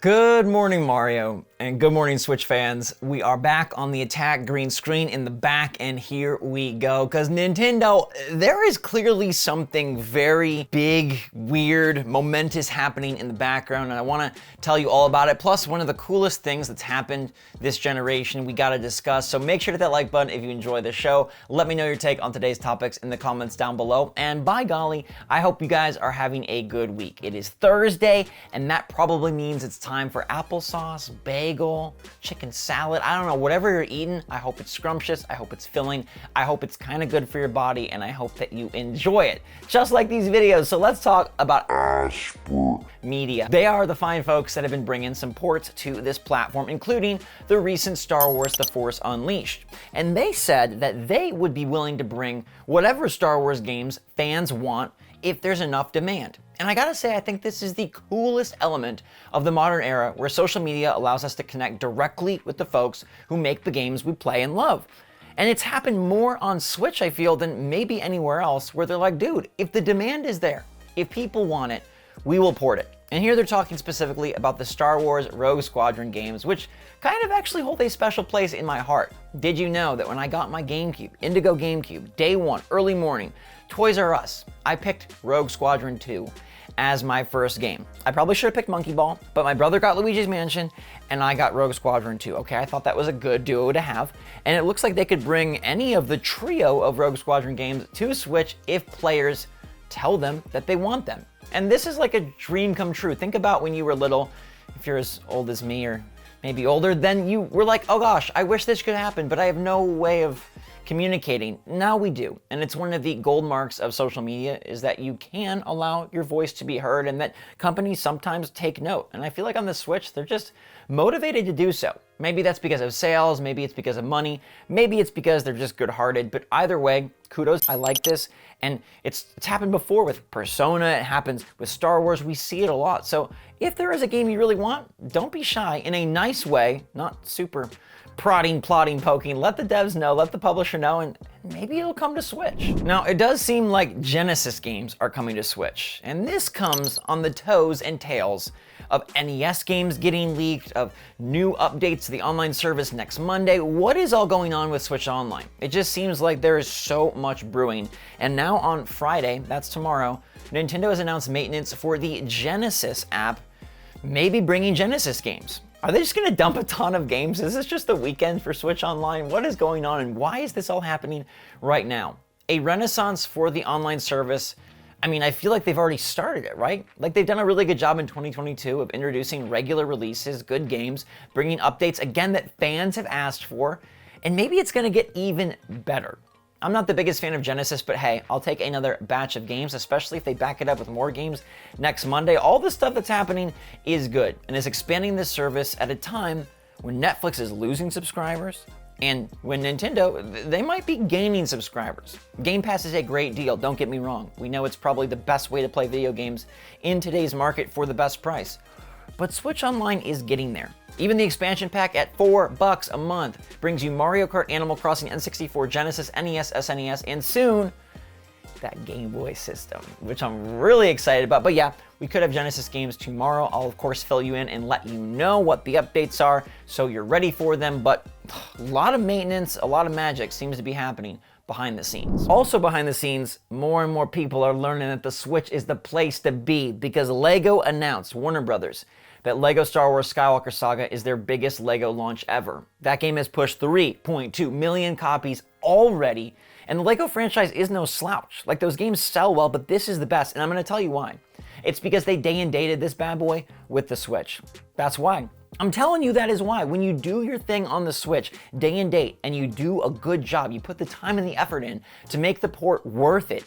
Good morning, Mario, and good morning, Switch fans. We are back on the attack green screen in the back, and here we go. Because Nintendo, there is clearly something very big, weird, momentous happening in the background, and I want to tell you all about it. Plus, one of the coolest things that's happened this generation we got to discuss. So make sure to hit that like button if you enjoy the show. Let me know your take on today's topics in the comments down below. And by golly, I hope you guys are having a good week. It is Thursday, and that probably means it's time for applesauce, bagel, chicken salad. I don't know, whatever you're eating, I hope it's scrumptious, I hope it's filling, I hope it's kind of good for your body, and I hope that you enjoy it, just like these videos. So let's talk about Media. They are the fine folks that have been bringing some ports to this platform, including the recent Star Wars The Force Unleashed. And they said that they would be willing to bring whatever Star Wars games fans want if there's enough demand. And I gotta say, I think this is the coolest element of the modern era where social media allows us to connect directly with the folks who make the games we play and love. And it's happened more on Switch, I feel, than maybe anywhere else, where they're like, dude, if the demand is there, if people want it, we will port it. And here they're talking specifically about the Star Wars Rogue Squadron games, which kind of actually hold a special place in my heart. Did you know that when I got my GameCube, Indigo GameCube, day one, early morning, Toys R Us, I picked Rogue Squadron 2 as my first game. I probably should have picked Monkey Ball, but my brother got Luigi's Mansion and I got Rogue Squadron 2. Okay, I thought that was a good duo to have, and it looks like they could bring any of the trio of Rogue Squadron games to Switch if players tell them that they want them. And this is like a dream come true. Think about when you were little, if you're as old as me or maybe older, then you were like, oh gosh, I wish this could happen, but I have no way of communicating. Now we do. And it's one of the gold marks of social media is that you can allow your voice to be heard and that companies sometimes take note. And I feel like on the Switch, they're just motivated to do so. Maybe that's because of sales, maybe it's because of money, maybe it's because they're just good-hearted, but either way, kudos, I like this. And it's happened before with Persona, it happens with Star Wars, we see it a lot. So if there is a game you really want, don't be shy in a nice way, not super prodding, plotting, poking. Let the devs know, let the publisher know, and maybe it'll come to Switch. Now, it does seem like Genesis games are coming to Switch, and this comes on the toes and tails of NES games getting leaked, of new updates to the online service next Monday. What is all going on with Switch Online? It just seems like there is so much brewing. And now on Friday, that's tomorrow, Nintendo has announced maintenance for the Genesis app, maybe bringing Genesis games. Are they just gonna dump a ton of games? Is this just the weekend for Switch Online? What is going on and why is this all happening right now? A renaissance for the online service. I mean, I feel like they've already started it, right? Like they've done a really good job in 2022 of introducing regular releases, good games, bringing updates, again, that fans have asked for, and maybe it's gonna get even better. I'm not the biggest fan of Genesis, but hey, I'll take another batch of games, especially if they back it up with more games next Monday. All the stuff that's happening is good and is expanding this service at a time when Netflix is losing subscribers and when Nintendo, they might be gaining subscribers. Game Pass is a great deal, don't get me wrong. We know it's probably the best way to play video games in today's market for the best price. But Switch Online is getting there. Even the expansion pack at $4 a month brings you Mario Kart, Animal Crossing, N64, Genesis, NES, SNES, and soon, that Game Boy system, which I'm really excited about. But yeah, we could have Genesis games tomorrow. I'll of course fill you in and let you know what the updates are so you're ready for them. But a lot of maintenance, a lot of magic seems to be happening behind the scenes. Also behind the scenes, more and more people are learning that the Switch is the place to be because Lego announced, Warner Brothers, that LEGO Star Wars Skywalker Saga is their biggest LEGO launch ever. That game has pushed 3.2 million copies already, and the LEGO franchise is no slouch. Like, those games sell well, but this is the best, and I'm gonna tell you why. It's because they day and dated this bad boy with the Switch. That's why. I'm telling you that is why. When you do your thing on the Switch, day and date, and you do a good job, you put the time and the effort in to make the port worth it,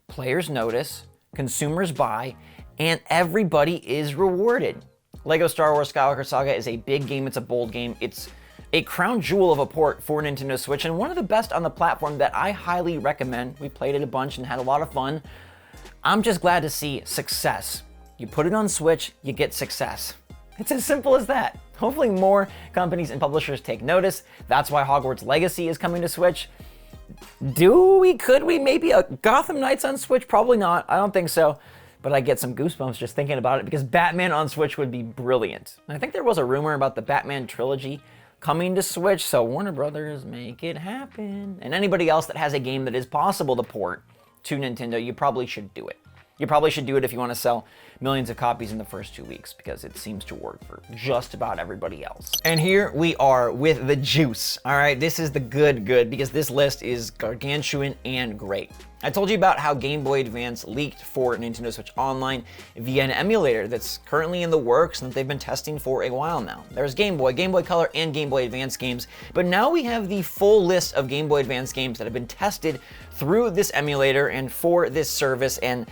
players notice, consumers buy, and everybody is rewarded. LEGO Star Wars Skywalker Saga is a big game, it's a bold game, it's a crown jewel of a port for Nintendo Switch, and one of the best on the platform that I highly recommend. We played it a bunch and had a lot of fun. I'm just glad to see success. You put it on Switch, you get success. It's as simple as that. Hopefully more companies and publishers take notice. That's why Hogwarts Legacy is coming to Switch. Could we maybe a Gotham Knights on Switch? Probably not, I don't think so. but I get some goosebumps just thinking about it because Batman on Switch would be brilliant. And I think there was a rumor about the Batman trilogy coming to Switch, so Warner Brothers, make it happen. And anybody else that has a game that is possible to port to Nintendo, you probably should do it. You probably should do it if you want to sell millions of copies in the first 2 weeks, because it seems to work for just about everybody else. And here we are with the juice. All right, this is the good, because this list is gargantuan and great. I told you about how Game Boy Advance leaked for Nintendo Switch Online via an emulator that's currently in the works and that they've been testing for a while now. There's Game Boy Color, and Game Boy Advance games, but now we have the full list of Game Boy Advance games that have been tested through this emulator and for this service, and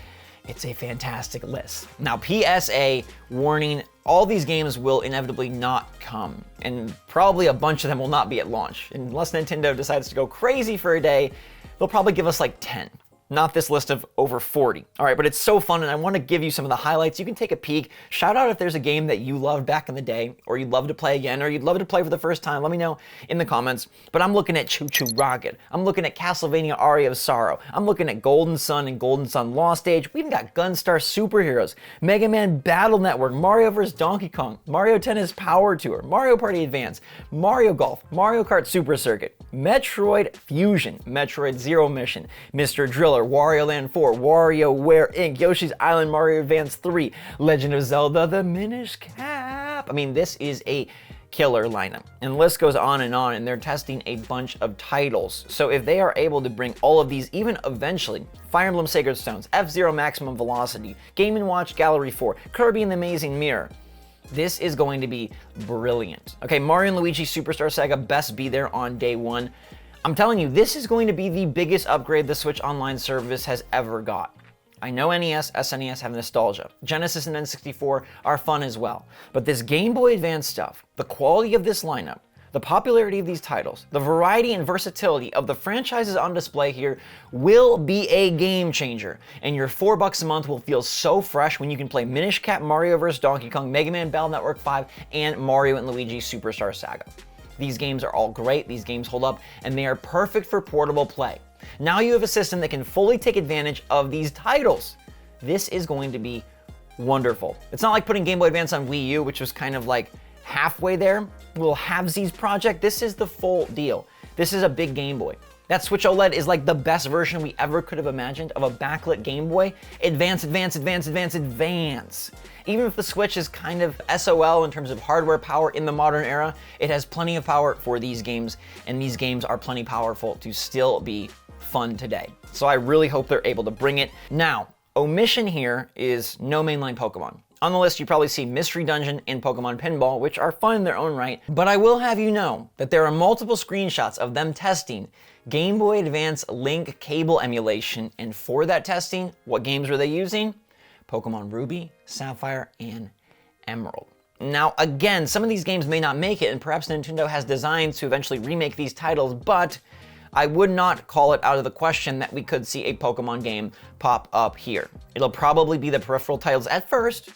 it's a fantastic list. Now, PSA warning, all these games will inevitably not come, and probably a bunch of them will not be at launch. Unless Nintendo decides to go crazy for a day, they'll probably give us like 10. Not this list of over 40. All right, but it's so fun, and I want to give you some of the highlights. You can take a peek. Shout out if there's a game that you loved back in the day, or you'd love to play again, or you'd love to play for the first time. Let me know in the comments. But I'm looking at Choo Choo Rocket. I'm looking at Castlevania Aria of Sorrow. I'm looking at Golden Sun and Golden Sun Lost Age. We even got Gunstar Superheroes, Mega Man Battle Network, Mario vs. Donkey Kong, Mario Tennis Power Tour, Mario Party Advance, Mario Golf, Mario Kart Super Circuit, Metroid Fusion, Metroid Zero Mission, Mr. Driller, Wario Land 4, WarioWare Inc., Yoshi's Island, Mario Advance 3, Legend of Zelda, The Minish Cap. I mean, this is a killer lineup. And the list goes on, and they're testing a bunch of titles. So if they are able to bring all of these, even eventually, Fire Emblem Sacred Stones, F-Zero Maximum Velocity, Game & Watch Gallery 4, Kirby and the Amazing Mirror, this is going to be brilliant. Okay, Mario & Luigi Superstar Saga best be there on day one. I'm telling you, this is going to be the biggest upgrade the Switch Online service has ever got. I know NES, SNES have nostalgia. Genesis and N64 are fun as well. But this Game Boy Advance stuff, the quality of this lineup, the popularity of these titles, the variety and versatility of the franchises on display here will be a game changer. And your $4 a month will feel so fresh when you can play Minish Cap, Mario vs. Donkey Kong, Mega Man Battle Network 5, and Mario & Luigi Superstar Saga. These games are all great, these games hold up, and they are perfect for portable play. Now you have a system that can fully take advantage of these titles. This is going to be wonderful. It's not like putting Game Boy Advance on Wii U, which was kind of like halfway there. Little halvesies project. This is the full deal. This is a big Game Boy. That Switch OLED is like the best version we ever could have imagined of a backlit Game Boy. Advance. Even if the Switch is kind of SOL in terms of hardware power in the modern era, it has plenty of power for these games, and these games are plenty powerful to still be fun today. So I really hope they're able to bring it. Now, omission here is no mainline Pokemon. On the list, you probably see Mystery Dungeon and Pokemon Pinball, which are fun in their own right, but I will have you know that there are multiple screenshots of them testing Game Boy Advance Link cable emulation, and for that testing, what games were they using? Pokemon Ruby, Sapphire, and Emerald. Now, again, some of these games may not make it, and perhaps Nintendo has designs to eventually remake these titles, but I would not call it out of the question that we could see a Pokemon game pop up here. It'll probably be the peripheral titles at first,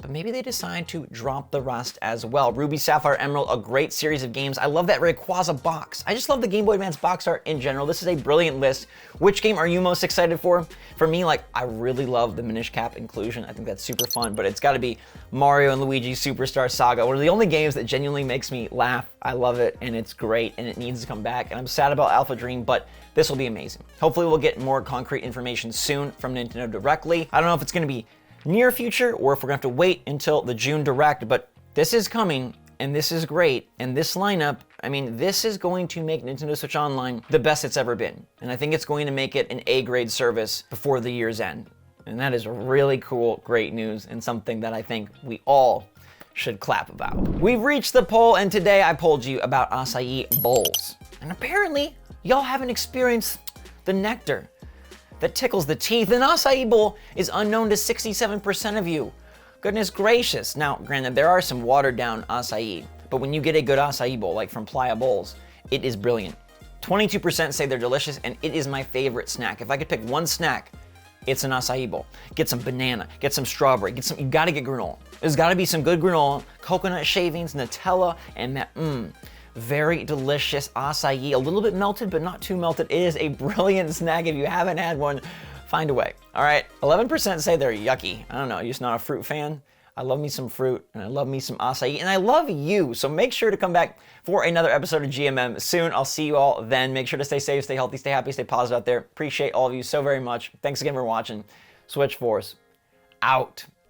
but maybe they decide to drop the rest as well. Ruby, Sapphire, Emerald, a great series of games. I love that Rayquaza box. I just love the Game Boy Advance box art in general. This is a brilliant list. Which game are you most excited for? For me, I really love the Minish Cap inclusion. I think that's super fun, but it's gotta be Mario & Luigi Superstar Saga, one of the only games that genuinely makes me laugh. I love it, and it's great, and it needs to come back, and I'm sad about Alpha Dream, but this will be amazing. Hopefully we'll get more concrete information soon from Nintendo directly. I don't know if it's gonna be near future or if we're gonna have to wait until the June Direct, but this is coming, and this is great, and this lineup, I mean, this is going to make Nintendo Switch Online the best it's ever been, and I think it's going to make it an A-grade service before the year's end, and that is really cool, great news, and something that I think we all should clap about. We've reached the poll, and today I polled you about acai bowls, and apparently y'all haven't experienced the nectar that tickles the teeth. An acai bowl is unknown to 67% of you. Goodness gracious. Now, granted, there are some watered down acai, but when you get a good acai bowl, like from Playa Bowls, it is brilliant. 22% say they're delicious, and it is my favorite snack. If I could pick one snack, it's an acai bowl. Get some banana, get some strawberry, you gotta get granola. There's gotta be some good granola, coconut shavings, Nutella, and that, very delicious acai, a little bit melted, but not too melted. It is a brilliant snack. If you haven't had one, find a way. All right, 11% say they're yucky. I don't know, you're just not a fruit fan. I love me some fruit, and I love me some acai, and I love you. So make sure to come back for another episode of GMM soon. I'll see you all then. Make sure to stay safe, stay healthy, stay happy, stay positive out there. Appreciate all of you so very much. Thanks again for watching. SwitchForce, out.